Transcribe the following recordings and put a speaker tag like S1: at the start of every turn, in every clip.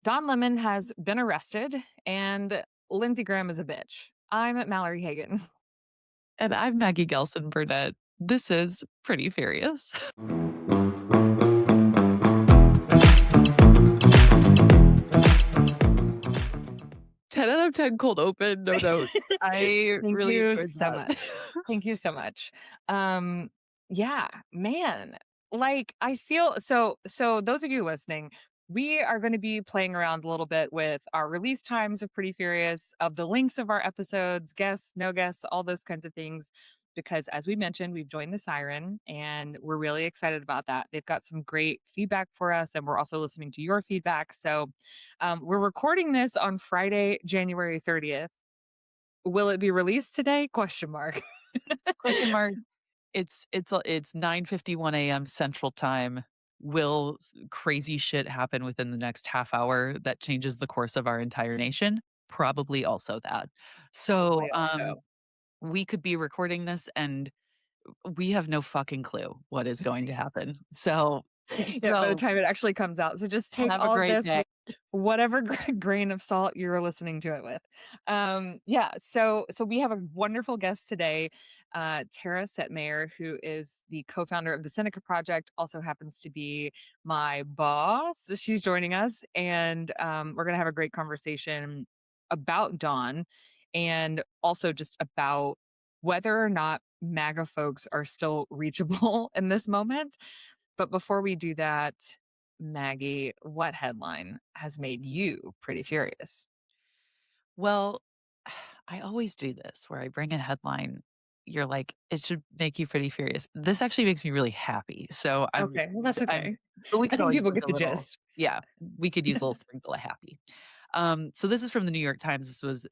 S1: Don Lemon has been arrested, and Lindsey Graham is a bitch. I'm Mallory Hagan.
S2: And I'm Maggie Gelson Burnett. This is Pretty Furious. 10 out of 10 cold open, no notes. I
S1: Thank
S2: really
S1: you
S2: enjoyed
S1: so
S2: that.
S1: much. Thank you so much. Um, yeah, man. Like I feel so those of you listening, we are going to be playing around a little bit with our release times of Pretty Furious, of the links of our episodes, guests, no guests, all those kinds of things. Because as we mentioned, we've joined the Siren and we're really excited about that. They've got some great feedback for us, and we're also listening to your feedback. So we're recording this on Friday, January 30th. Will it be released today? Question mark.
S2: Question mark. It's 9:51 AM Central Time. Will crazy shit happen within the next half hour that changes the course of our entire nation? Probably also that. So,
S1: Probably also.
S2: we could be recording this and we have no fucking clue what is going to happen. So
S1: Yeah, by the
S2: so
S1: time it actually comes out. So just take
S2: have a
S1: all of
S2: great
S1: this
S2: day.
S1: with whatever grain of salt you're listening to it with. Yeah, so we have a wonderful guest today, Tara Setmayer, who is the co-founder of the Seneca Project, also happens to be my boss. She's joining us, and we're gonna have a great conversation about Dawn and also just about whether or not MAGA folks are still reachable in this moment. But before we do that, Maggie, what headline has made you pretty furious?
S2: Well, I always do this where I bring a headline. You're like, it should make you pretty furious. This actually makes me really happy. So
S1: Okay, well, that's
S2: I'm,
S1: okay.
S2: but we
S1: I
S2: could
S1: think
S2: always
S1: people
S2: use
S1: get
S2: a
S1: the
S2: little,
S1: gist.
S2: yeah, we could use a little sprinkle of happy. So this is from the New York Times. This was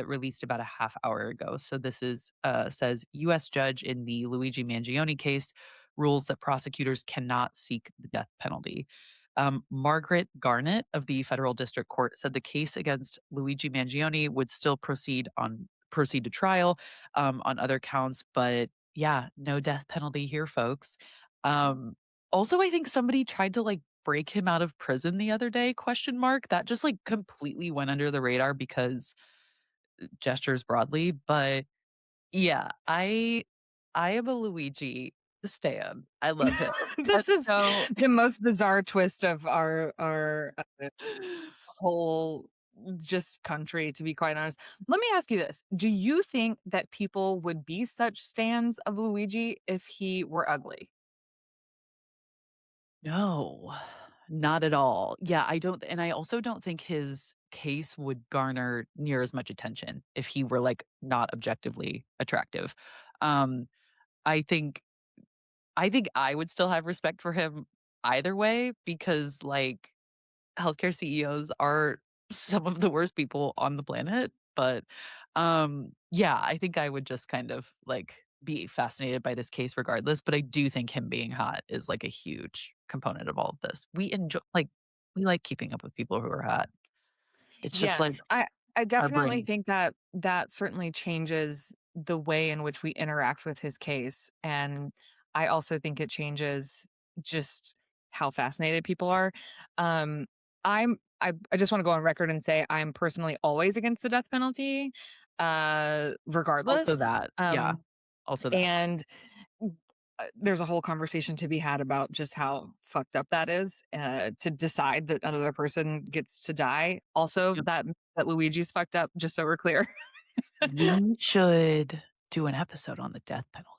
S2: released about a half hour ago. So this is says U.S. judge in the Luigi Mangione case rules that prosecutors cannot seek the death penalty. Margaret Garnett of the federal district court said the case against Luigi Mangione would still proceed to trial on other counts, but yeah, no death penalty here, folks. Um, Also, I think somebody tried to like break him out of prison the other day, question mark. That just, like, completely went under the radar because gestures broadly, but yeah, I am a Luigi stan. I love him.
S1: This
S2: That's
S1: is
S2: so
S1: the most bizarre twist of our whole just country, to be quite honest. Let me ask you this. Do you think that people would be such stands of Luigi if he were ugly?
S2: No, not at all. Yeah, I don't and I also don't think his case would garner near as much attention if he were, like, not objectively attractive. Um, I think I think I would still have respect for him either way because, like, healthcare CEOs are some of the worst people on the planet, but, yeah, I think I would just kind of, like, be fascinated by this case regardless, but I do think him being hot is, like, a huge component of all of this. We like keeping up with people who are hot. It's just, like,
S1: Yes, I
S2: our
S1: definitely
S2: brain.
S1: think that that certainly changes the way in which we interact with his case, and I also think it changes just how fascinated people are. Um, I just want to go on record and say I'm personally always against the death penalty,
S2: Also
S1: regardless.
S2: that. Yeah. Also that.
S1: And there's a whole conversation to be had about just how fucked up that is, to decide that another person gets to die. Also,
S2: Yep.
S1: that Luigi's fucked up, just so we're clear.
S2: We should do an episode on the death penalty.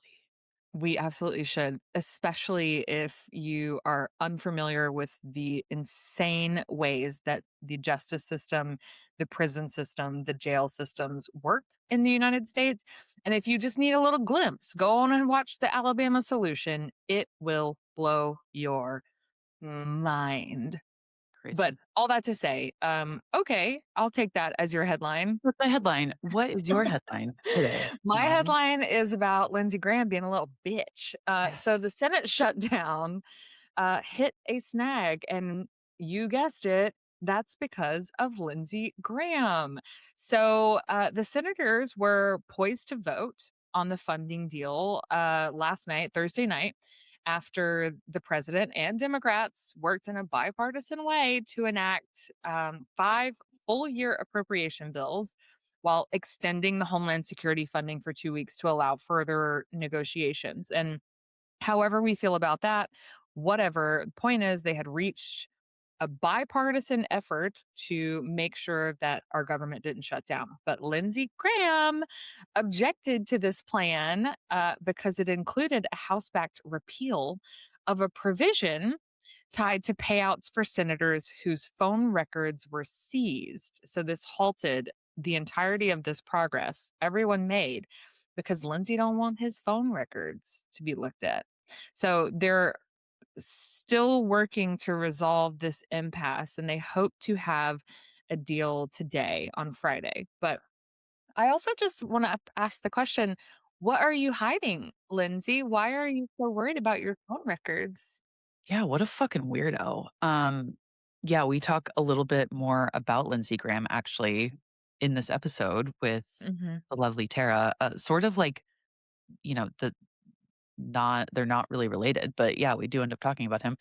S1: We absolutely should, especially if you are unfamiliar with the insane ways that the justice system, the prison system, the jail systems work in the United States. And if you just need a little glimpse, go on and watch the Alabama Solution. It will blow your mind. But
S2: Crazy.
S1: all that to say, okay, I'll take that as your headline.
S2: What's my headline? What is your headline today,
S1: My
S2: Maggie?
S1: headline is about Lindsey Graham being a little bitch. So the Senate shutdown hit a snag, and you guessed it. That's because of Lindsey Graham. So the senators were poised to vote on the funding deal last night, Thursday night. after the president and Democrats worked in a bipartisan way to enact 5 full year appropriation bills while extending the Homeland Security funding for 2 weeks to allow further negotiations. And however we feel about that, whatever, the point is they had reached a bipartisan effort to make sure that our government didn't shut down. But Lindsey Graham objected to this plan because it included a House backed repeal of a provision tied to payouts for senators whose phone records were seized. So this halted the entirety of this progress everyone made because Lindsey don't want his phone records to be looked at. So they're still working to resolve this impasse and they hope to have a deal today on Friday. But I also just want to ask the question, what are you hiding, Lindsay? Why are you so worried about your phone records?
S2: Yeah, what a fucking weirdo. Yeah, we talk a little bit more about Lindsey Graham actually in this episode with
S1: Hmm.
S2: the lovely Tara. Sort of like, the not they're not really related, but yeah, we do end up talking about him.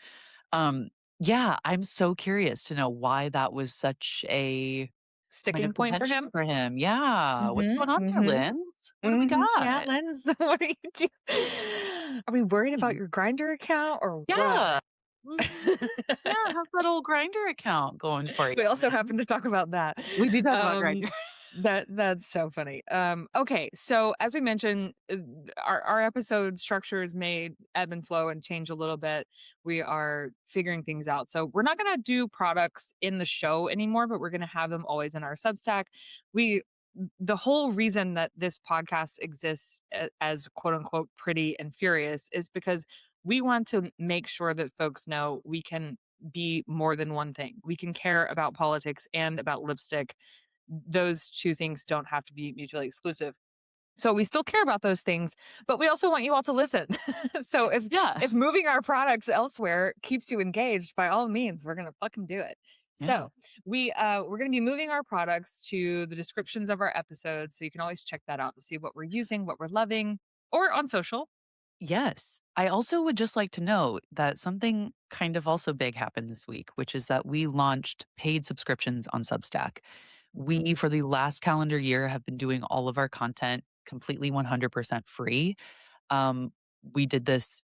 S2: Um, yeah, I'm so curious to know why that was such a point
S1: Sticking
S2: of
S1: point for
S2: contention
S1: him?
S2: for him. Yeah, what's
S1: Mhm,
S2: going on there,
S1: mhm,
S2: Linz? What do we
S1: Yeah,
S2: got?
S1: Lens, what are you doing? Are we worried about your Grinder account or what?
S2: Yeah. Mhm. Yeah, how's that old grinder account going for you,
S1: We also
S2: man?
S1: happen to talk about that.
S2: We do talk about
S1: Um,
S2: Grindr.
S1: that's so funny. Okay, so as we mentioned, our episode structures may ebb and flow and change a little bit. We are figuring things out. So we're not gonna do products in the show anymore, but we're gonna have them always in our Substack. We the whole reason that this podcast exists as quote unquote pretty and furious is because we want to make sure that folks know we can be more than one thing. We can care about politics and about lipstick. Those two things don't have to be mutually exclusive. So we still care about those things, but we also want you all to listen. So
S2: Yeah.
S1: if moving our products elsewhere keeps you engaged, by all means, we're gonna fucking do it.
S2: Yeah.
S1: So we're gonna be moving our products to the descriptions of our episodes, so you can always check that out to see what we're using, what we're loving, or on social.
S2: Yes. I also would just like to note that something kind of also big happened this week, which is that we launched paid subscriptions on Substack. We, for the last calendar year, have been doing all of our content completely 100% free. Um, we did this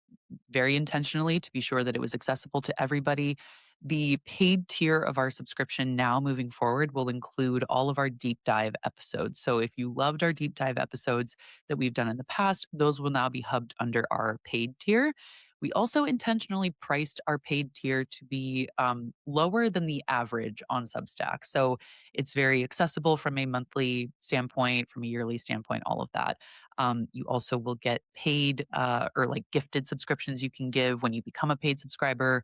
S2: very intentionally to be sure that it was accessible to everybody. The paid tier of our subscription now moving forward will include all of our deep dive episodes. So if you loved our deep dive episodes that we've done in the past, those will now be hubbed under our paid tier. We also intentionally priced our paid tier to be lower than the average on Substack. So it's very accessible from a monthly standpoint, from a yearly standpoint, all of that. You also will get paid or like gifted subscriptions you can give when you become a paid subscriber.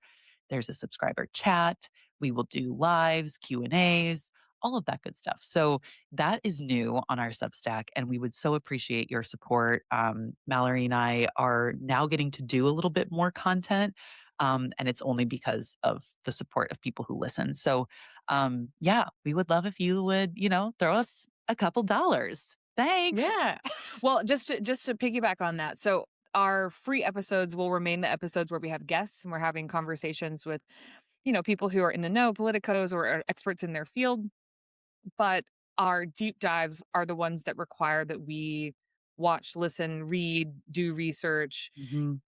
S2: There's a subscriber chat. We will do lives, Q&As, all of that good stuff. So that is new on our Substack, and we would so appreciate your support. Mallory and I are now getting to do a little bit more content, and it's only because of the support of people who listen. So, yeah, we would love if you would, throw us a couple dollars. Thanks.
S1: Yeah. Well, just to piggyback on that. So our free episodes will remain the episodes where we have guests and we're having conversations with, people who are in the know, politicos or are experts in their field. But our deep dives are the ones that require that we watch, listen, read, do research,
S2: Mhm.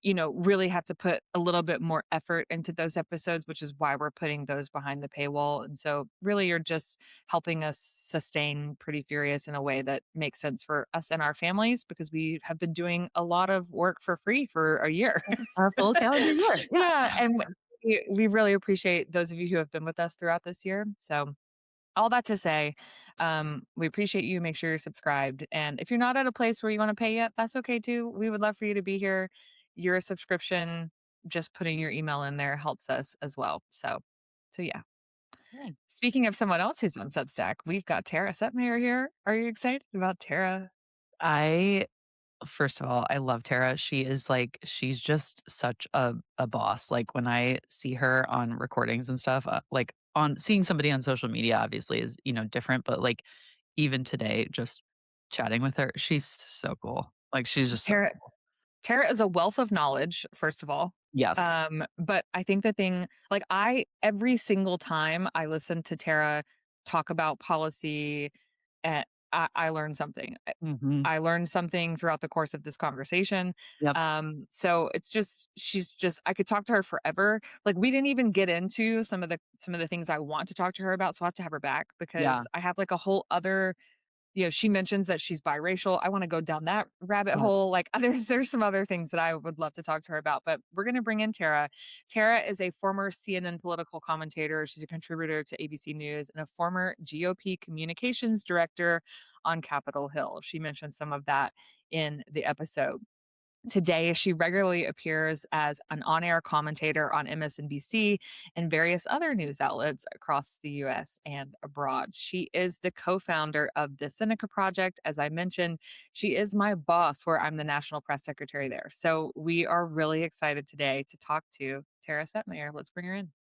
S1: really have to put a little bit more effort into those episodes, which is why we're putting those behind the paywall. And so, really, you're just helping us sustain Pretty Furious in a way that makes sense for us and our families because we have been doing a lot of work for free for a year.
S2: A full calendar year. Yeah.
S1: Yeah. And we really appreciate those of you who have been with us throughout this year. So, all that to say, we appreciate you. Make sure you're subscribed. And if you're not at a place where you want to pay yet, that's okay too. We would love for you to be here. Your subscription, just putting your email in there helps us as well. So yeah.
S2: Good.
S1: Speaking of someone else who's on Substack, we've got Tara Setmayer here. Are you excited about Tara?
S2: I First of all, I love Tara. She's just such a boss. Like when I see her on recordings and stuff, like on seeing somebody on social media obviously is, different, but like even today just chatting with her, she's so cool. Like she's just so
S1: Tara
S2: cool.
S1: Tara is a wealth of knowledge, first of all.
S2: Yes.
S1: But I think the thing, like, I every single time I listen to Tara talk about policy, eh, I learn something.
S2: Mhm.
S1: I learned something throughout the course of this conversation.
S2: Yep.
S1: So it's just she's just I could talk to her forever. Like, we didn't even get into some of the things I want to talk to her about, so I have to have her back
S2: Yeah.
S1: because I have like a whole other, she mentions that she's biracial. I wanna go down that rabbit
S2: Yep.
S1: hole. Like, there's some other things that I would love to talk to her about, but we're gonna bring in Tara. Tara is a former CNN political commentator. She's a contributor to ABC News and a former GOP communications director on Capitol Hill. She mentioned some of that in the episode. Today, she regularly appears as an on air commentator on MSNBC and various other news outlets across the US and abroad. She is the co founder of the Seneca Project. As I mentioned, she is my boss, where I'm the national press secretary there. So we are really excited today to talk to Tara Setmayer. Let's bring her in.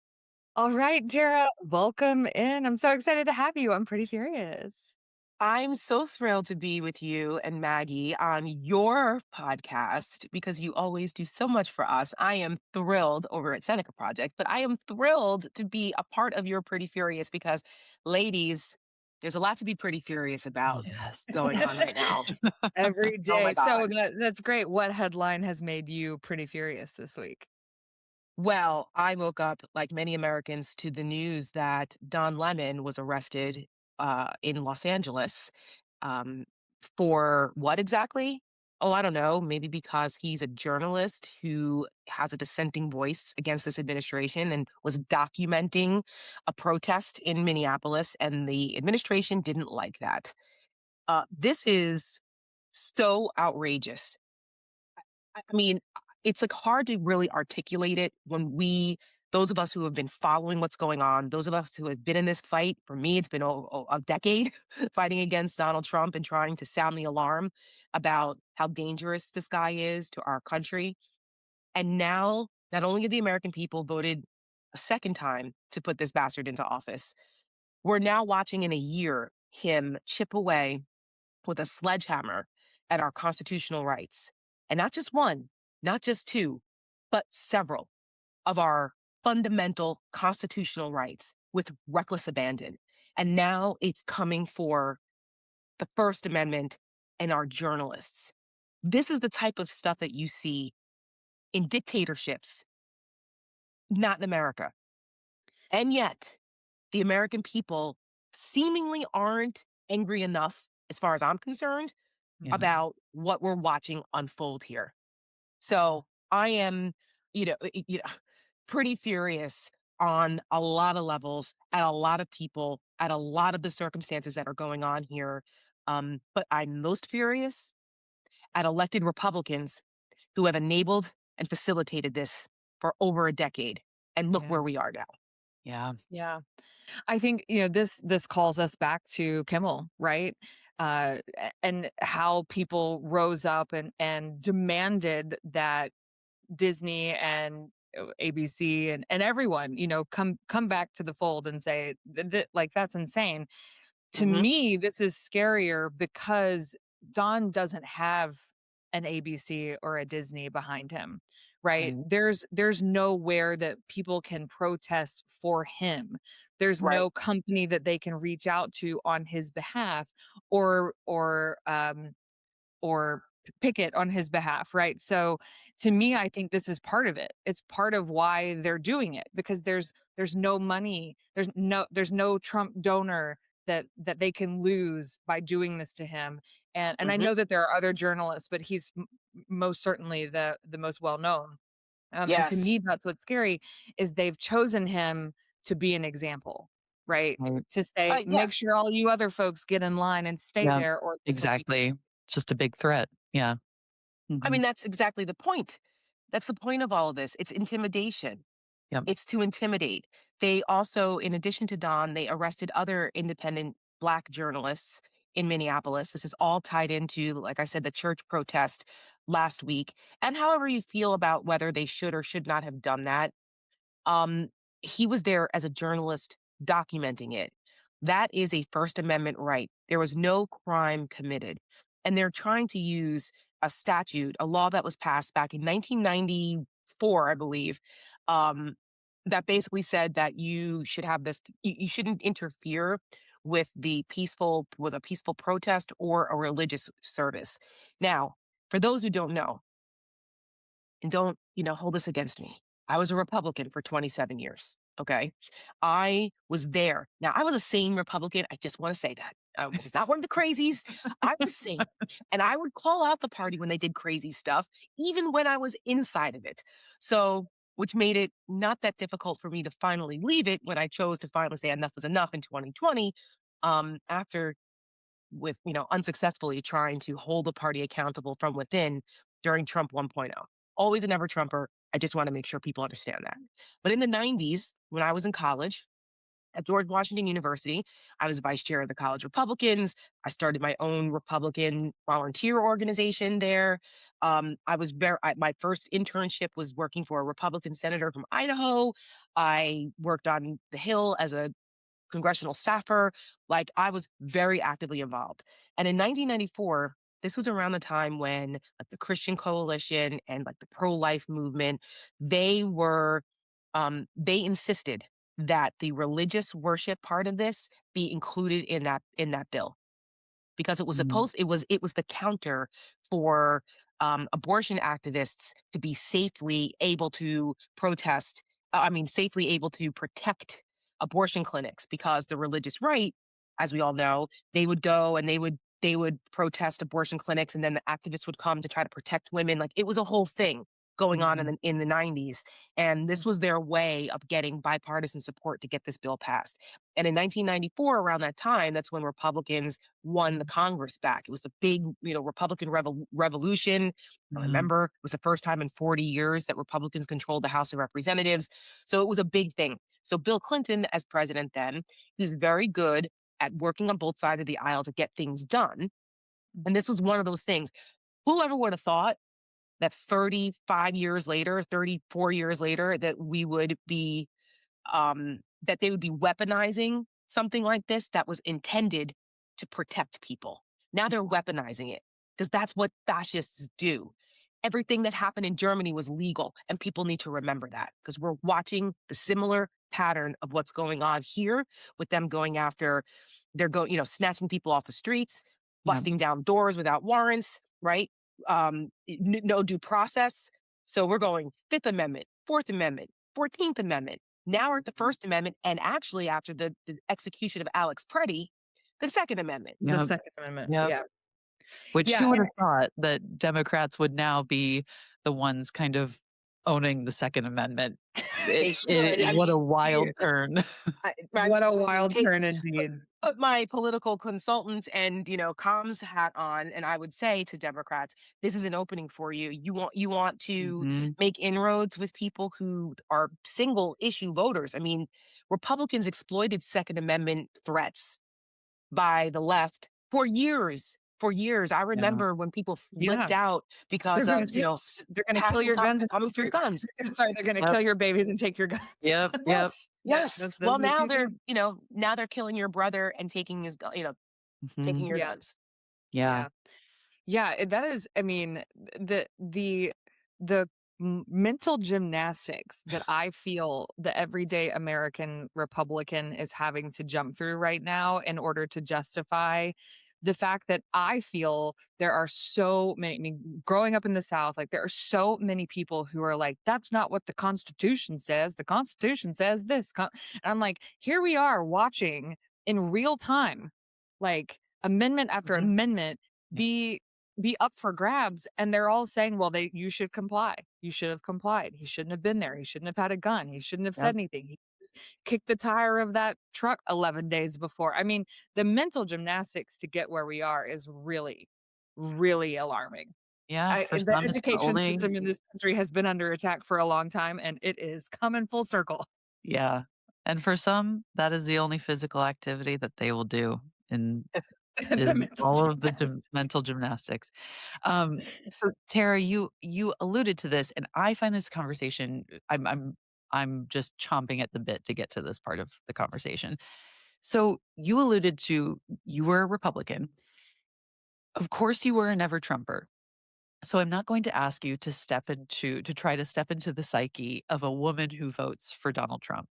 S1: All right, Tara, welcome in. I'm so excited to have you. I'm pretty furious.
S3: I'm so thrilled to be with you and Maggie on your podcast because you always do so much for us. I am thrilled over at Seneca Project, but I am thrilled to be a part of your Pretty Furious because, ladies, there's a lot to be pretty furious about
S2: Yes.
S3: going on right now.
S1: Every
S3: Oh
S1: day.
S3: my
S1: So
S3: God.
S1: that's great. What headline has made you pretty furious this week?
S3: Well, I woke up, like many Americans, to the news that Don Lemon was arrested in Los Angeles. Um, for what exactly? Oh, I don't know. Maybe because he's a journalist who has a dissenting voice against this administration and was documenting a protest in Minneapolis, and the administration didn't like that. This is so outrageous. I mean, it's like hard to really articulate it when those of us who have been following what's going on, those of us who have been in this fight, for me, it's been a decade fighting against Donald Trump and trying to sound the alarm about how dangerous this guy is to our country. And now, not only have the American people voted a second time to put this bastard into office, we're now watching in a year him chip away with a sledgehammer at our constitutional rights. And not just one, not just two, but several of our fundamental constitutional rights with reckless abandon. And now it's coming for the First Amendment and our journalists. This is the type of stuff that you see in dictatorships, not in America. And yet, the American people seemingly aren't angry enough, as far as I'm concerned,
S2: Yeah.
S3: about what we're watching unfold here. So I am, pretty furious on a lot of levels, at a lot of people, at a lot of the circumstances that are going on here. But I'm most furious at elected Republicans who have enabled and facilitated this for over a decade. And look
S1: Yeah.
S3: where we are now.
S2: Yeah.
S1: Yeah. I think, this calls us back to Kimmel, right? And how people rose up and demanded that Disney and ABC and everyone, come back to the fold and say like, that's insane. To
S3: Hmm.
S1: me, this is scarier because Don doesn't have an ABC or a Disney behind him, right?
S2: Right.
S1: There's nowhere that people can protest for him. There's
S3: Right.
S1: no company that they can reach out to on his behalf or picket on his behalf, right? So to me, I think this is part of it. It's part of why they're doing it because there's no money, there's no Trump donor that they can lose by doing this to him. And I
S3: Hmm.
S1: know that there are other journalists, but he's most certainly the most well known. And to
S3: Yes.
S1: me, that's what's scary is they've chosen him to be an example, right?
S2: Right.
S1: To say,
S3: Yeah.
S1: make sure all you other folks get in line and stay
S2: Yeah.
S1: there, or this will be.
S2: Exactly. It's just a big threat. Yeah.
S3: I
S2: Mhm.
S3: mean, that's exactly the point. That's the point of all of this. It's intimidation.
S2: Yep.
S3: It's to intimidate. They also, in addition to Don, they arrested other independent Black journalists in Minneapolis. This is all tied into, like I said, the church protest last week. And however you feel about whether they should or should not have done that, um, he was there as a journalist documenting it. That is a First Amendment right. There was no crime committed. And they're trying to use a statute, a law that was passed back in 1994, I believe, um, that basically said that you should have you shouldn't interfere with a peaceful protest or a religious service. Now, for those who don't know, and don't, hold this against me. I was a Republican for 27 years. Okay. I was there. Now, I was a sane Republican. I just want to say that. I was not one of the crazies. I was sane. And I would call out the party when they did crazy stuff, even when I was inside of it. So, which made it not that difficult for me to finally leave it when I chose to finally say enough is enough in 2020, after unsuccessfully trying to hold the party accountable from within during Trump 1.0. Always a never Trumper. I just want to make sure people understand that. But in the 90s, when I was in college at George Washington University, I was vice chair of the college Republicans. I started my own Republican volunteer organization there. My first internship was working for a Republican senator from Idaho. I worked on the Hill as a congressional staffer. Like, I was very actively involved. And in 1994, this was around the time when like the Christian Coalition and like the pro-life movement, they insisted that the religious worship part of this be included in that bill because
S2: Mm,
S3: it was the counter for abortion activists to be safely able to protest. Safely able to protect abortion clinics because the religious right, as we all know, they would go and they would protest abortion clinics, and then the activists would come to try to protect women. Like, it was a whole thing going on in
S2: mhm,
S3: the 90s, and this was their way of getting bipartisan support to get this bill passed. And in 1994, around that time, that's when Republicans won the Congress back. It was a big, Republican revolution. I
S2: mhm,
S3: remember it was the first time in 40 years that Republicans controlled the House of Representatives. So it was a big thing. So Bill Clinton, as president then, he was very good at working on both sides of the aisle to get things done. And this was one of those things. Whoever would have thought that 35 years later, 34 years later, that they would be weaponizing something like this that was intended to protect people. Now they're weaponizing it because that's what fascists do. Everything that happened in Germany was legal, and people need to remember that because we're watching the similar pattern of what's going on here with them going after, snatching people off the streets,
S2: yeah,
S3: busting down doors without warrants, right? No due process. So we're going Fifth Amendment, Fourth Amendment, 14th Amendment. Now we're at the First Amendment, and actually, after the execution of Alex Preddy, the Second Amendment.
S1: The
S2: yep,
S1: Second Amendment.
S2: yep.
S1: Yeah.
S2: Which
S1: Yeah,
S2: who would
S1: and
S2: have thought that Democrats would now be the ones kind of owning the Second Amendment?
S3: They should. I
S2: What a
S3: mean,
S2: wild turn.
S1: what a wild
S3: take
S1: turn indeed.
S3: put my political consultant and comms hat on, and I would say to Democrats, this is an opening for you. You want to
S2: Mhm,
S3: make inroads with people who are single issue voters. I mean, Republicans exploited Second Amendment threats by the left for years. For years, I
S2: yeah,
S3: remember when people
S1: Yeah.
S3: flipped out
S1: They're
S3: because
S1: gonna
S3: of
S1: take they're gonna kill
S3: passing
S1: your guns and
S3: coming
S1: take
S3: for
S1: your
S3: your guns.
S1: sorry, they're gonna
S2: yep,
S1: kill your babies and take your guns.
S2: yep, yep,
S3: Yes,
S1: Yeah,
S3: yes.
S1: that's
S3: Well,
S1: the
S3: now
S1: two
S3: they're
S1: things.
S3: now they're killing your brother and taking taking
S2: mhm,
S3: your
S1: Yeah,
S3: guns.
S2: yeah,
S1: yeah. Yeah, that is, I mean, the mental gymnastics that I feel the everyday American Republican is having to jump through right now in order to justify the fact that I feel there are so many, I mean, growing up in the South, like there are so many people who are like, that's not what the Constitution says. The Constitution says this. And I'm like, here we are watching in real time, like amendment after
S3: Mhm.
S1: amendment
S2: yeah,
S1: be be up for grabs, and they're all saying, well, they you should comply, you should have complied, he shouldn't have been there, he shouldn't have had a gun, he shouldn't have
S2: yep,
S1: said anything, he kicked the tire of that truck 11 days before. I mean, the mental gymnastics to get where we are is really, really alarming.
S2: yeah, for
S1: The
S2: some, it's the
S1: education
S2: only
S1: system in this country has been under attack for a long time, and it is coming full circle.
S2: yeah, and for some, that is the only physical activity that they will do in
S1: The
S2: is
S1: mental
S2: all of the
S1: gymnastics.
S2: mental gymnastics. Um, so Tara, you alluded to this, and I find this conversation I'm just chomping at the bit to get to this part of the conversation. So you alluded to you were a Republican. Of course you were a never Trumper. So I'm not going to ask you to try to step into the psyche of a woman who votes for Donald Trump.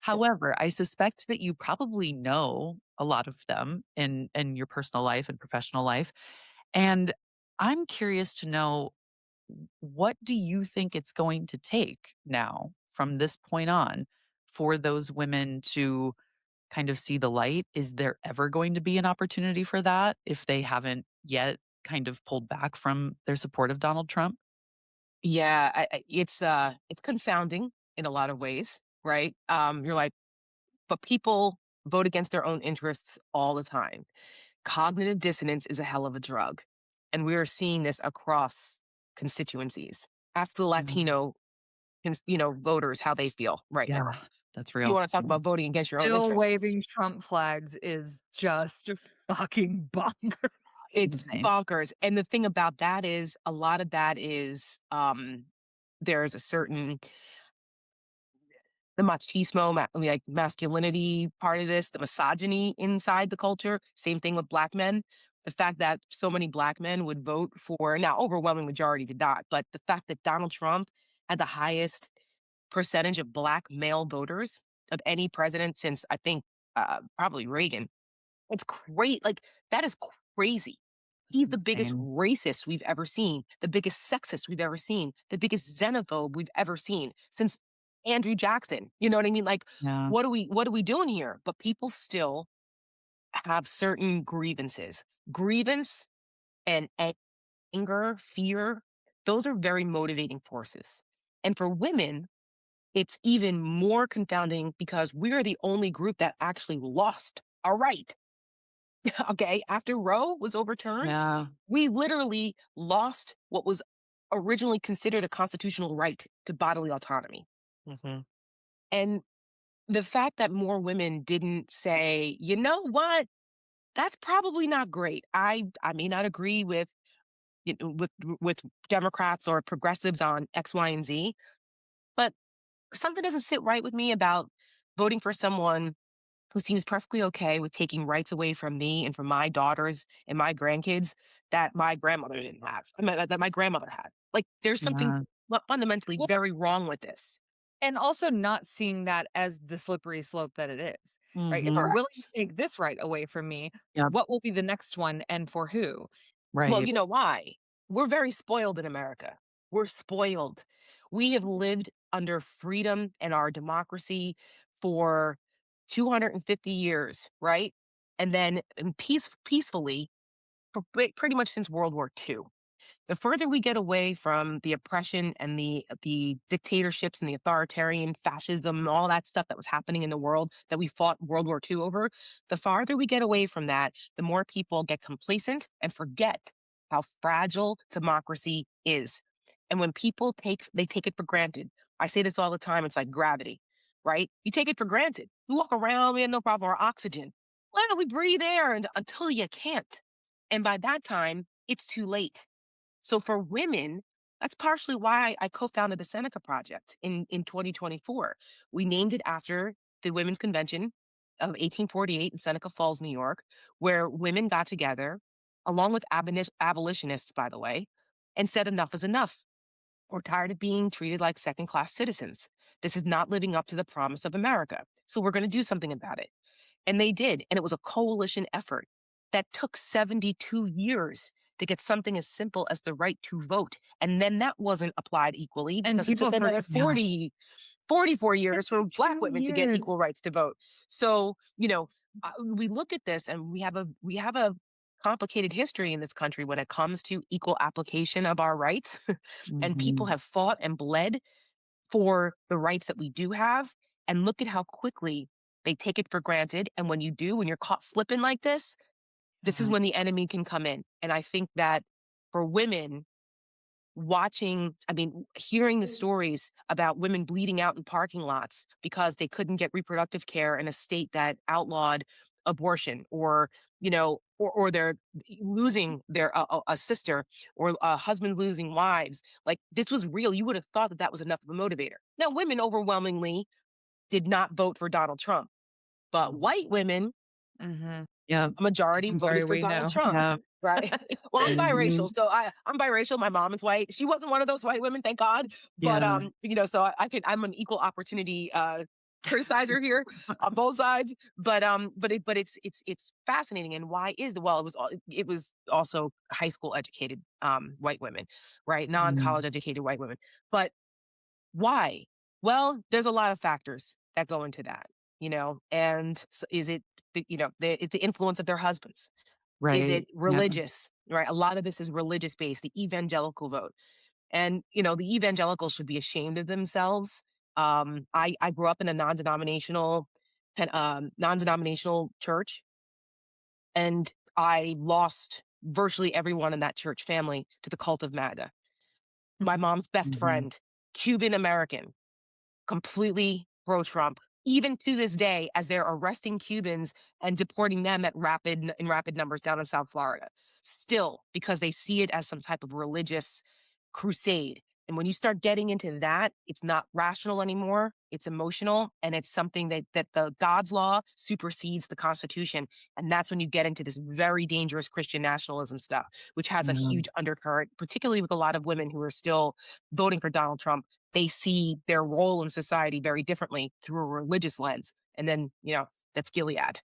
S2: However, I suspect that you probably know a lot of them in your personal life and professional life. And I'm curious to know, what do you think it's going to take now from this point on for those women to kind of see the light? Is there ever going to be an opportunity for that if they haven't yet kind of pulled back from their support of Donald Trump?
S3: Yeah, it's confounding in a lot of ways, right? You're like, but people vote against their own interests all the time. Cognitive dissonance is a hell of a drug, and we are seeing this across constituencies. Ask the
S2: Mhm.
S3: Latino, voters how they feel right
S2: Yeah,
S3: now.
S2: that's
S3: You
S2: real.
S3: want to talk
S2: Yeah.
S3: about voting against your own
S1: Still
S3: interests?
S1: waving Trump flags is just fucking bonkers.
S3: It's
S2: Insane.
S3: bonkers, and the thing about that is a lot of that is, there's a certain the machismo, like masculinity part of this, the misogyny inside the culture. Same thing with black men. The fact that so many black men would vote for, now overwhelming majority did not, but the fact that Donald Trump had the highest percentage of black male voters of any president since I think probably Reagan. It's great. Like, that is crazy. He's the biggest
S2: Insane.
S3: racist we've ever seen, the biggest sexist we've ever seen, the biggest xenophobe we've ever seen since Andrew Jackson. You know what I mean? Like,
S2: Yeah.
S3: what are we doing here? But people still have certain grievances. Grievance and anger, fear, those are very motivating forces. And for women, it's even more confounding because we're the only group that actually lost a right. Okay, after Roe was overturned,
S2: Yeah.
S3: we literally lost what was originally considered a constitutional right to bodily autonomy.
S2: Mhm.
S3: And the fact that more women didn't say, you know what, that's probably not great. I may not agree with with Democrats or progressives on X, Y, and Z, but something doesn't sit right with me about voting for someone who seems perfectly okay with taking rights away from me and from my daughters and my grandkids that my grandmother didn't have. I mean, that my grandmother had. Like, there's something
S2: Yeah.
S3: fundamentally
S1: Well,
S3: very wrong with this.
S1: and also not seeing that as the slippery slope that it is, right? If you're
S2: Mhm.
S1: willing
S3: Correct.
S1: to take this right away from me,
S2: Yep.
S1: what will be the next one and for who?
S3: Well,
S2: Right.
S3: you know why? We're very spoiled in America. We're spoiled. We have lived under freedom and our democracy for 250 years, right? And then peacefully for pretty much since World War II. The further we get away from the oppression and the dictatorships and the authoritarian fascism and all that stuff that was happening in the world that we fought World War II over, the farther we get away from that, the more people get complacent and forget how fragile democracy is. And when people take it for granted. I say this all the time, it's like gravity, right? You take it for granted. You walk around, we have no problem, or oxygen. Well, we breathe air until you can't. And by that time, it's too late. So for women, that's partially why I co-founded the Seneca Project in 2024. We named it after the Women's Convention of 1848 in Seneca Falls, New York, where women got together, along with abolitionists, by the way, and said enough is enough. We're tired of being treated like second class citizens. This is not living up to the promise of America. So we're going to do something about it. And they did. And it was a coalition effort that took 72 years to get something as simple as the right to vote. And then that wasn't applied equally
S1: And
S3: because it
S1: people
S3: took another
S1: forget.
S3: 44 years for black
S1: 72
S3: women to get
S1: years.
S3: equal rights to vote. So, we look at this and we have a complicated history in this country when it comes to equal application of our rights. And people
S2: Mhm.
S3: have fought and bled for the rights that we do have. And look at how quickly they take it for granted. And when you do, when you're caught slipping like this is
S2: Yeah.
S3: when the enemy can come in. And I think that for women, hearing the stories about women bleeding out in parking lots because they couldn't get reproductive care in a state that outlawed abortion, or or they're losing their a sister, or a husband losing wives. Like, this was real. You would have thought that that was enough of a motivator. Now, women overwhelmingly did not vote for Donald Trump, but
S2: Mhm.
S3: white women,
S1: Mhm.
S3: a majority
S1: I'm sorry,
S3: voted for
S1: we
S3: Donald
S1: know.
S3: Trump.
S2: Yeah.
S3: right? Well, I'm biracial,
S2: Mhm.
S3: so I'm biracial. My mom is white. She wasn't one of those white women, thank God. But
S2: Yeah.
S3: so I'm an equal opportunity criticizer here on both sides. But it's fascinating. And why is the well? It was also high school educated white women, right? Non
S2: Mm.
S3: college educated white women. But why? Well, there's a lot of factors that go into that, and is it the influence of their husbands? Is it
S2: Right. Yeah.
S3: religious? Right. A lot of this is religious based, the evangelical vote. And, the evangelicals should be ashamed of themselves. I grew up in a non-denominational church, and I lost virtually everyone in that church family to the cult of MAGA. My mom's best
S2: Mhm.
S3: friend, Cuban American, completely pro Trump, even to this day, as they're arresting Cubans and deporting them in rapid numbers down in South Florida. Still, because they see it as some type of religious crusade. And when you start getting into that, it's not rational anymore. It's emotional, and it's something that the God's law supersedes the Constitution. And that's when you get into this very dangerous Christian nationalism stuff, which has a
S2: Yeah.
S3: huge undercurrent, particularly with a lot of women who are still voting for Donald Trump. They see their role in society very differently through a religious lens. And then, that's Gilead.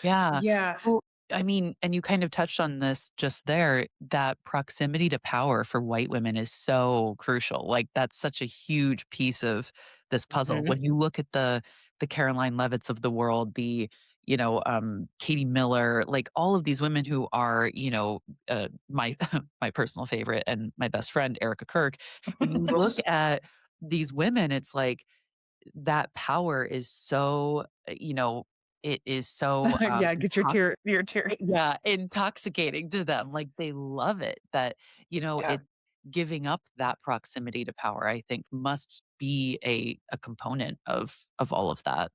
S2: Yeah.
S1: Yeah.
S2: Well, I mean, and you kind of touched on this just there, that proximity to power for white women is so crucial. Like that's such a huge piece of this puzzle.
S3: Mhm.
S2: When you look at the Caroline Levitts of the world, the Katie Miller, like all of these women who are, my my personal favorite and my best friend, Erica Kirk. When you look at these women, it's like that power is so, it is so,
S1: Yeah, get your tear.
S2: yeah, intoxicating to them, like, they love it that,
S3: Yeah.
S2: it giving up that proximity to power, I think, must be a component of all of that.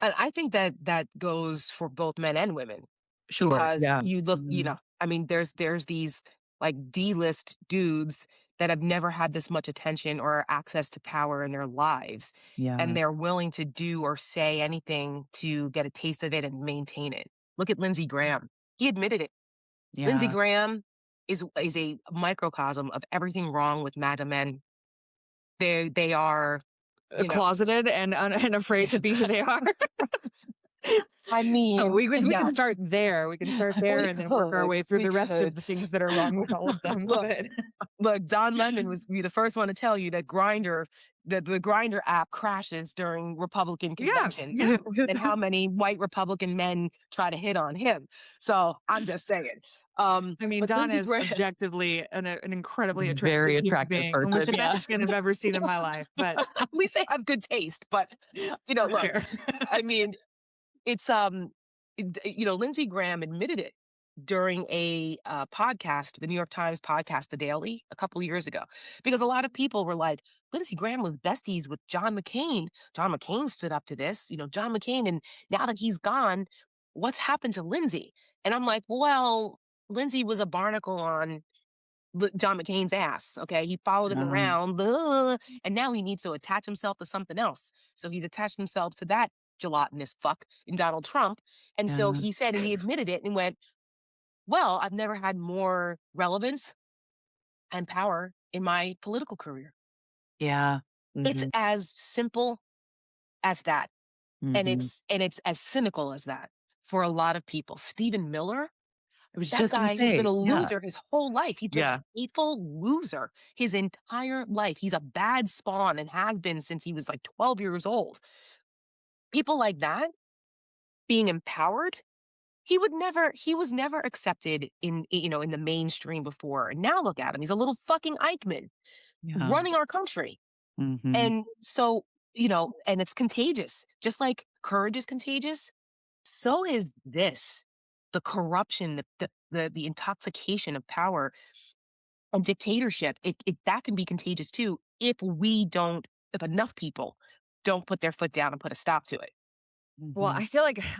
S3: And I think that that goes for both men and women,
S2: Sure,
S3: because
S2: yeah.
S3: you look,
S2: Mhm.
S3: I mean, there's these like D-list dudes that have never had this much attention or access to power in their lives, and
S2: Yeah,
S3: they're willing to do or say anything to get a taste of it and maintain it. Look at Lindsey Graham. He admitted it. Lindsey
S2: yeah.
S3: Graham is a microcosm of everything wrong with MAGA men. They are, you know,
S1: Closeted and afraid to be who they are.
S3: I
S1: So
S3: mean,
S1: we
S3: yeah,
S1: can start there. We can start there and then work our way through
S3: we
S1: the rest of
S3: could.
S1: the things that are wrong with all of them.
S3: Look,
S1: But
S3: look, Don Lemon was be the first one to tell you that the Grinder app crashes during Republican
S1: yeah,
S3: conventions,
S1: yeah.
S3: and how many white Republican men try to hit on him. So I'm just saying.
S1: I mean,
S3: But
S1: Don
S3: Lindsey
S1: is
S3: Graham,
S1: objectively an incredibly attractive
S2: Very
S1: human
S2: attractive
S1: being with
S2: person,
S1: the
S2: yeah.
S1: best skin I've ever seen in my life. But
S3: at least they have good taste. But
S1: that's
S3: look,
S1: fair.
S3: I mean, it's Lindsey Graham admitted it during a podcast, the New York Times podcast, The Daily, a couple years ago, because a lot of people were like, Lindsey Graham was besties with John McCain. John McCain stood up to this, John McCain, and now that he's gone, what's happened to Lindsey? And I'm like, well, Lindsey was a barnacle on John McCain's ass. Okay, he followed him
S2: Yeah,
S3: around, and now he needs to attach himself to something else. So he's attached himself to that gelatinous fuck in Donald Trump. And so
S2: yeah,
S3: he said, and he admitted it and went, well, I've never had more relevance and power in my political career.
S2: yeah.
S3: It's
S2: Mhm,
S3: as simple as that. And
S2: mhm.
S3: it's as cynical as that for a lot of people. Stephen Miller,
S2: I was
S3: that
S2: just gonna
S3: guy has been
S2: say,
S3: a
S2: yeah,
S3: loser his whole life. He's been a
S2: yeah,
S3: hateful loser his entire life. He's a bad spawn and has been since he was like 12 years old. People like that being empowered, he was never accepted in the mainstream before. And now look at him. He's a little fucking Eichmann
S2: yeah.
S3: running our country.
S2: Mhm.
S3: And so, and it's contagious. Just like courage is contagious, so is this. The corruption, the intoxication of power and dictatorship, that can be contagious too if enough people don't put their foot down and put a stop to it.
S1: Well,
S2: Mhm.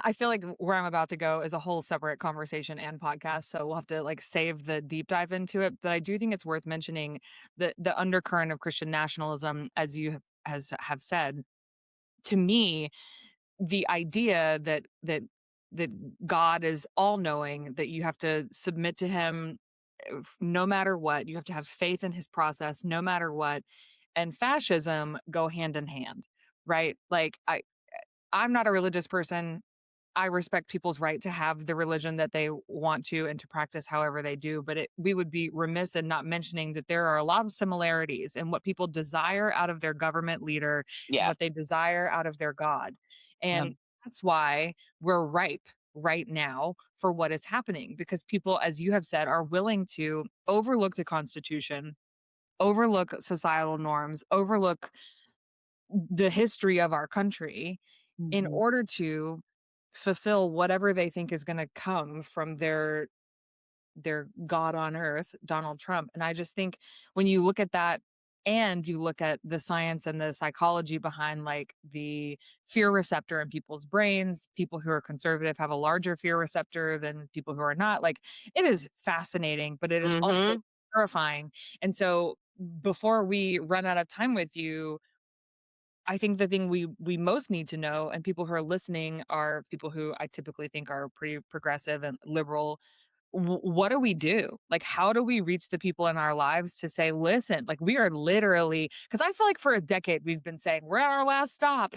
S1: I feel like where I'm about to go is a whole separate conversation and podcast, so we'll have to like save the deep dive into it. But I do think it's worth mentioning the undercurrent of Christian nationalism, as you have said. To me, the idea that that God is all knowing, that you have to submit to him no matter what. You have to have faith in his process no matter what. And fascism go hand in hand, right? Like I'm not a religious person. I respect people's right to have the religion that they want to and to practice however they do, but we would be remiss in not mentioning that there are a lot of similarities in what people desire out of their government leader and
S3: Yeah.
S1: what they desire out of their God.
S3: Yeah.
S1: And that's why we're ripe right now for what is happening, because people, as you have said, are willing to overlook the Constitution, overlook societal norms, overlook the history of our country in
S3: Mhm.
S1: order to fulfill whatever they think is gonna come from their god on earth, Donald Trump. And I just think when you look at that and you look at the science and the psychology behind, like, the fear receptor in people's brains, people who are conservative have a larger fear receptor than people who are not. Like, it is fascinating, but it is also
S3: Mhm.
S1: terrifying. And so before we run out of time with you, I think the thing we most need to know, and people who are listening are people who I typically think are pretty progressive and liberal. What do we do? Like, how do we reach the people in our lives to say, listen, like, we are literally, because I feel like for a decade we've been saying we're at our last stop.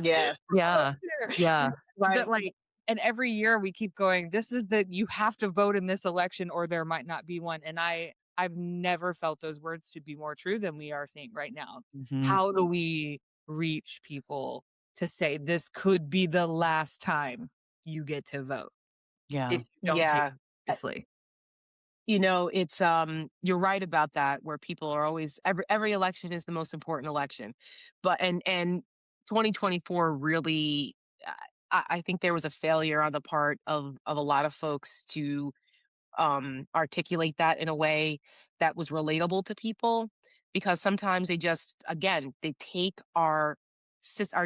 S3: Yeah.
S2: Yeah.
S1: You
S2: Yeah.
S1: know, that
S3: Right.
S1: like, and every year we keep going, this is the you have to vote in this election or there might not be one. And I've never felt those words to be more true than we are seeing right now.
S2: Mhm.
S1: How do we reach people to say this could be the last time you get to vote if
S2: Yeah.
S1: you don't take
S3: Yeah.
S1: it seriously?
S3: It's you're right about that, where people are always every election is the most important election. But and 2024 really, uh, I think there was a failure on the part of a lot of folks to articulate that in a way that was relatable to people, because sometimes they just, again, they take our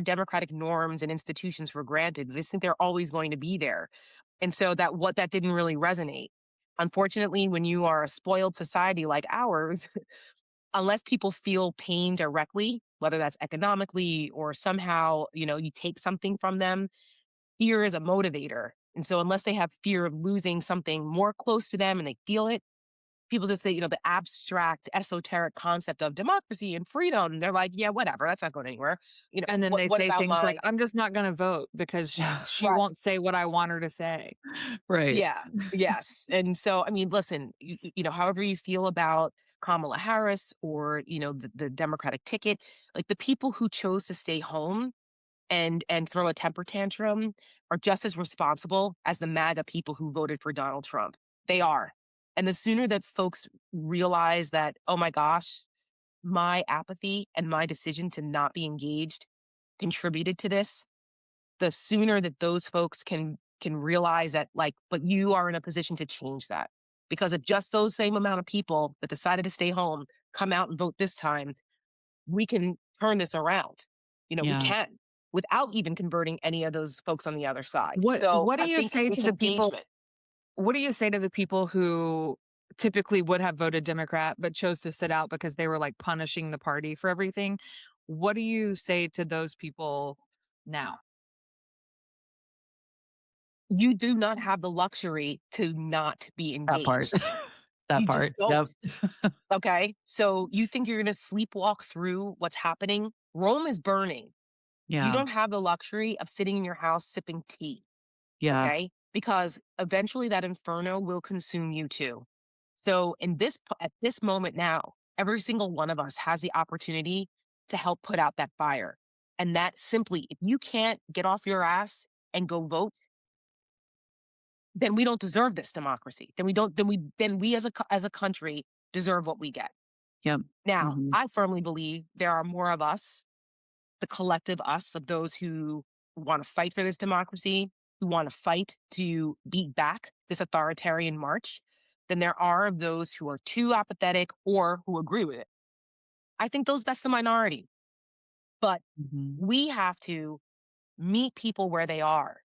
S3: democratic norms and institutions for granted. They think they're always going to be there. And so that didn't really resonate. Unfortunately, when you are a spoiled society like ours, unless people feel pain directly, whether that's economically or somehow, you take something from them, fear is a motivator. And so unless they have fear of losing something more close to them and they feel it, people just say, the abstract, esoteric concept of democracy and freedom. They're like, yeah, whatever. That's not going anywhere.
S1: And then they
S3: What
S1: say
S3: about
S1: things like,
S3: my
S1: I'm just not gonna vote because she
S3: right?
S1: won't say what I want her to say.
S2: Right.
S3: Yeah. Yes. And so, I mean, listen, however you feel about Kamala Harris or, the Democratic ticket, like the people who chose to stay home and throw a temper tantrum are just as responsible as the MAGA people who voted for Donald Trump. They are. And the sooner that folks realize that, oh my gosh, my apathy and my decision to not be engaged contributed to this, the sooner that those folks can realize that, like, but you are in a position to change that. Because if just those same amount of people that decided to stay home come out and vote this time, we can turn this around. We
S2: Yeah.
S3: can, without even converting any of those folks on the other side.
S1: What
S3: So
S1: what do
S3: I
S1: you
S3: think
S1: say to
S3: it's
S1: the people
S3: engagement.
S1: what do you say to the people who typically would have voted Democrat but chose to sit out because they were, like, punishing the party for everything? What do you say to those people now?
S3: You do not have the luxury to not be
S2: That part.
S3: engaged.
S2: That
S3: You just
S2: part.
S3: don't.
S2: Yep.
S3: Okay. So you think you're going to sleepwalk through what's happening? Rome is burning. You
S2: Yeah.
S3: don't have the luxury of sitting in your house sipping tea.
S2: Yeah.
S3: Okay. Because eventually that inferno will consume you too. So at this moment now, every single one of us has the opportunity to help put out that fire. And that simply, if you can't get off your ass and go vote, then we don't deserve this democracy. Then we don't, then we as a country deserve what we get.
S2: Yep.
S3: Now,
S2: Mhm.
S3: I firmly believe there are more of us, the collective us of those who want to fight for this democracy, who want to fight to beat back this authoritarian march, than there are of those who are too apathetic or who agree with it. I think that's the minority. But
S2: Mhm.
S3: we have to meet people where they are.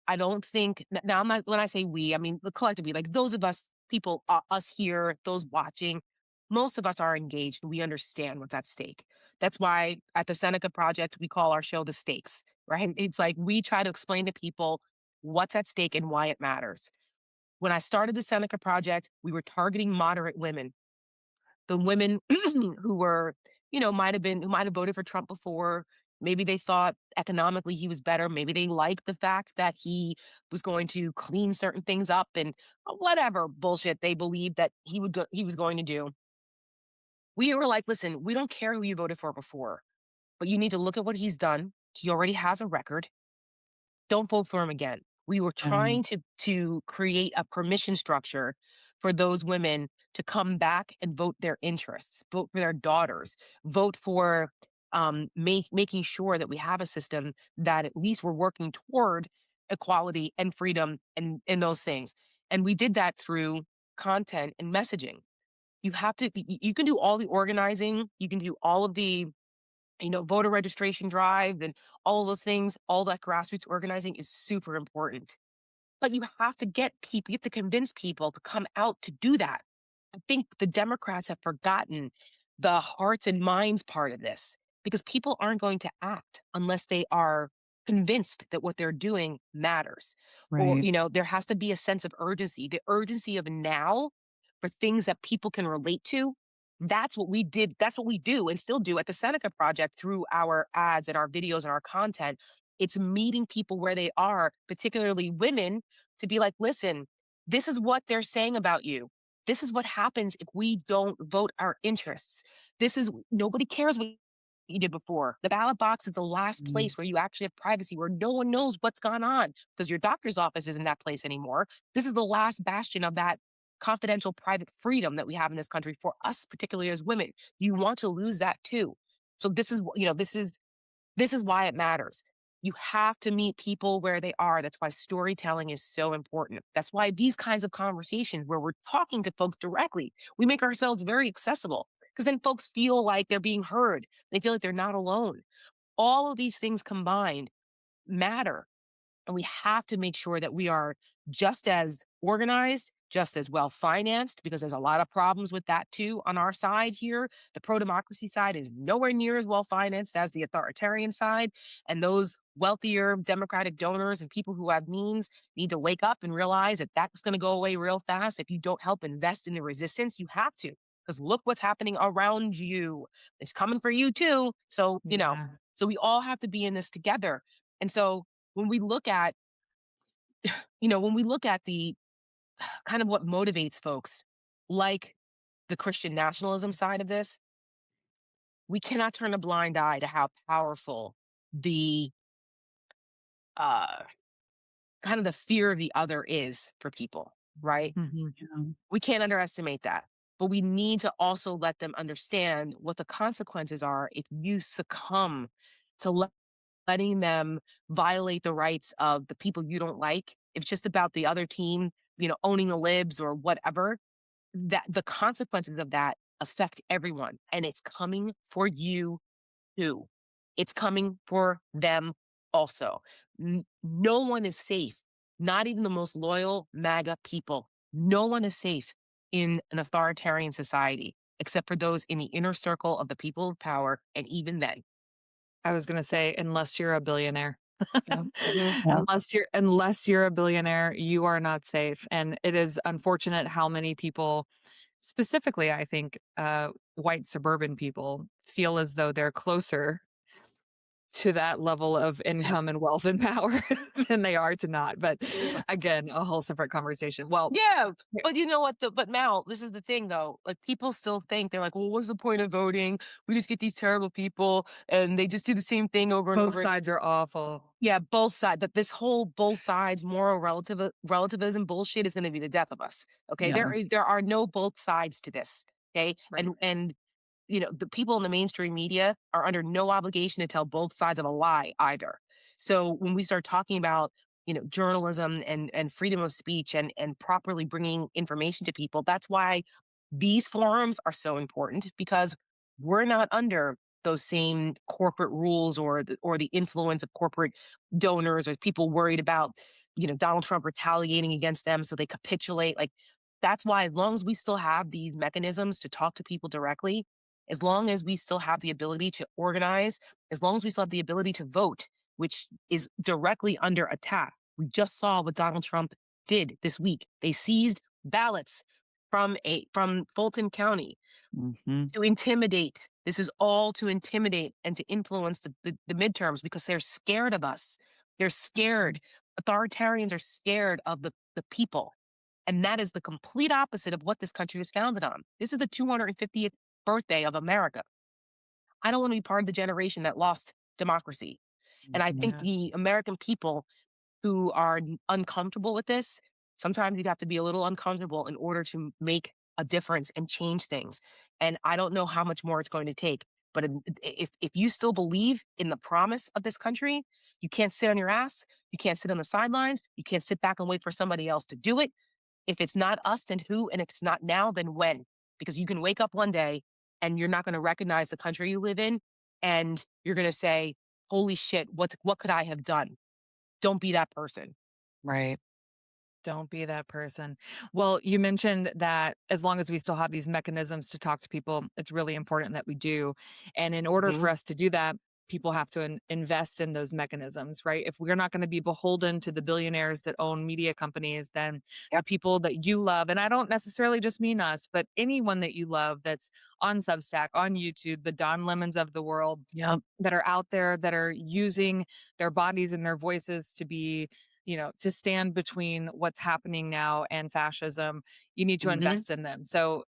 S3: I don't think now I'm not when I say we, I mean the collective we, like those of us, people, us here, those watching, most of us are engaged. We understand what's at stake. That's why at the Seneca Project, we call our show the stakes, right? It's like we try to explain to people what's at stake and why it matters. When I started the Seneca Project, we were targeting moderate women, the women who were, who might have voted for Trump before. Maybe they thought economically he was better. Maybe they liked the fact that he was going to clean certain things up and whatever bullshit they believed that he was going to do. We were like, listen, we don't care who you voted for before, but you need to look at what he's done. He already has a record. Don't vote for him again. We were
S2: Um,
S3: trying to create a permission structure for those women to come back and vote their interests, vote for their daughters, vote for making sure that we have a system that at least we're working toward equality and freedom and those things. And we did that through content and messaging. You can do all the organizing, you can do all of the voter registration drive and all of those things, all that grassroots organizing is super important. But you have to get people, you have to convince people to come out to do that. I think the Democrats have forgotten the hearts and minds part of this because people aren't going to act unless they are convinced that what they're doing matters. Or,
S2: right.
S3: there has to be a sense of urgency, the urgency of now for things that people can relate to. That's what we did. That's what we do and still do at the Seneca Project through our ads and our videos and our content. It's meeting people where they are, particularly women, to be like, listen, this is what they're saying about you. This is what happens if we don't vote our interests. Nobody cares what you did before. The ballot box is the last
S2: Mm,
S3: place where you actually have privacy, where no one knows what's gone on because your doctor's office isn't that place anymore. This is the last bastion of that confidential private freedom that we have in this country for us, particularly as women. You want to lose that too. So this is why it matters. You have to meet people where they are. That's why storytelling is so important. That's why these kinds of conversations where we're talking to folks directly, we make ourselves very accessible because then folks feel like they're being heard. They feel like they're not alone. All of these things combined matter. And we have to make sure that we are just as organized, just as well financed, because there's a lot of problems with that too on our side here. The pro democracy side is nowhere near as well financed as the authoritarian side. And those wealthier Democratic donors and people who have means need to wake up and realize that that's going to go away real fast if you don't help invest in the resistance. You have to, because look what's happening around you. It's coming for you too. So,
S1: Yeah.
S3: so we all have to be in this together. And so when we look at when we look at the kind of what motivates folks, like the Christian nationalism side of this, we cannot turn a blind eye to how powerful the uh, kind of the fear of the other is for people, right?
S1: Mhm.
S2: yeah.
S3: We can't underestimate that. But we need to also let them understand what the consequences are if you succumb to letting them violate the rights of the people you don't like. If it's just about the other team, owning the libs or whatever, that the consequences of that affect everyone. And it's coming for you too. It's coming for them also. No one is safe, not even the most loyal MAGA people. No one is safe in an authoritarian society except for those in the inner circle of the people of power. And even then,
S1: I was gonna say, unless you're a billionaire.
S3: yeah. Mhm.
S2: Yeah.
S1: Unless you're a billionaire, you are not safe, and it is unfortunate how many people, specifically, I think, white suburban people, feel as though they're closer to that level of income and wealth and power than they are to not, but again, a whole separate conversation. Well,
S3: Yeah, but you know what? But Mal, this is the thing though. Like people still think they're like, well, what's the point of voting? We just get these terrible people, and they just do the same thing over and
S1: both
S3: over.
S1: sides are awful.
S3: Yeah, both sides. That this whole both sides moral relativism bullshit is going to be the death of us. Okay,
S2: Yeah.
S3: there are no both sides to this. Okay,
S1: Right.
S3: and the people in the mainstream media are under no obligation to tell both sides of a lie either. So when we start talking about, journalism and freedom of speech and properly bringing information to people, that's why these forums are so important because we're not under those same corporate rules or the influence of corporate donors or people worried about Donald Trump retaliating against them so they capitulate. Like that's why as long as we still have these mechanisms to talk to people directly, as long as we still have the ability to organize, as long as we still have the ability to vote, which is directly under attack, We just saw what Donald Trump did this week. They seized ballots from Fulton County
S2: Mhm.
S3: to intimidate. This is all to intimidate and to influence the midterms because they're scared of us. They're scared. Authoritarians are scared of the people. And that is the complete opposite of what this country is founded on. This is the 250th birthday of America. I don't want to be part of the generation that lost democracy. And I think
S2: Mhm.
S1: Yeah.
S3: the American people who are uncomfortable with this, sometimes you have to be a little uncomfortable in order to make a difference and change things. And I don't know how much more it's going to take. But if you still believe in the promise of this country, you can't sit on your ass. You can't sit on the sidelines. You can't sit back and wait for somebody else to do it. If it's not us, then who? And if it's not now, then when? Because you can wake up one day and you're not going to recognize the country you live in, and you're going to say, "Holy shit, what could I have done?" Don't be that person.
S2: Right.
S1: Don't be that person. Well, you mentioned that as long as we still have these mechanisms to talk to people, it's really important that we do. And in order for
S3: Mhm.
S1: us to do that, people have to invest in those mechanisms, right? If we're not going to be beholden to the billionaires that own media companies, then the
S3: Yep.
S1: people that you love, and I don't necessarily just mean us, but anyone that you love that's on Substack, on YouTube, the Don Lemons of the world,
S2: Yep.
S1: that are out there that are using their bodies and their voices to be, to stand between what's happening now and fascism. You need to
S2: Mhm.
S1: invest in them. So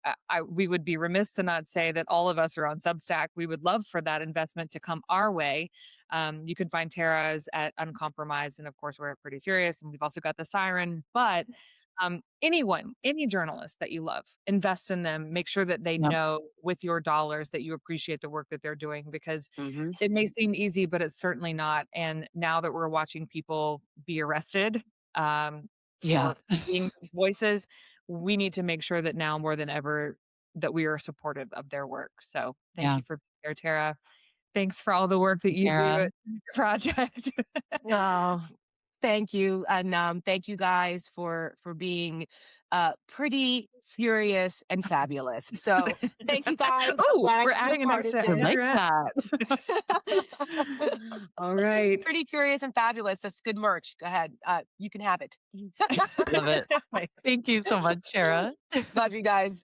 S1: we would be remiss to not say that all of us are on Substack. We would love for that investment to come our way. You can find Tara's at Uncompromised, and of course we're at Pretty Furious, and we've also got the Siren. But anyone, any journalist that you love, invest in them. Make sure that they
S2: Yep.
S1: know with your dollars that you appreciate the work that they're doing, because
S3: Mhm.
S1: it may seem easy, but it's certainly not. And now that we're watching people be arrested
S2: Yeah.
S1: for being those voices, we need to make sure that now more than ever that we are supportive of their work. So thank
S2: Yeah.
S1: you for being here, Tara. Thanks for all the work that you do
S2: Tara.
S1: at your project.
S3: Oh, thank you, and thank you guys for being pretty furious and fabulous. So thank you guys. I'm
S1: Oh,
S3: glad I
S1: we're
S3: could be a
S1: adding an
S3: part of
S1: extra
S2: I
S3: this.
S2: like
S1: extra.
S2: that.
S1: All right.
S3: Pretty furious and fabulous. That's good merch. Go ahead. You can have it.
S2: Love it. Thank you so much, Tara.
S3: Love you guys.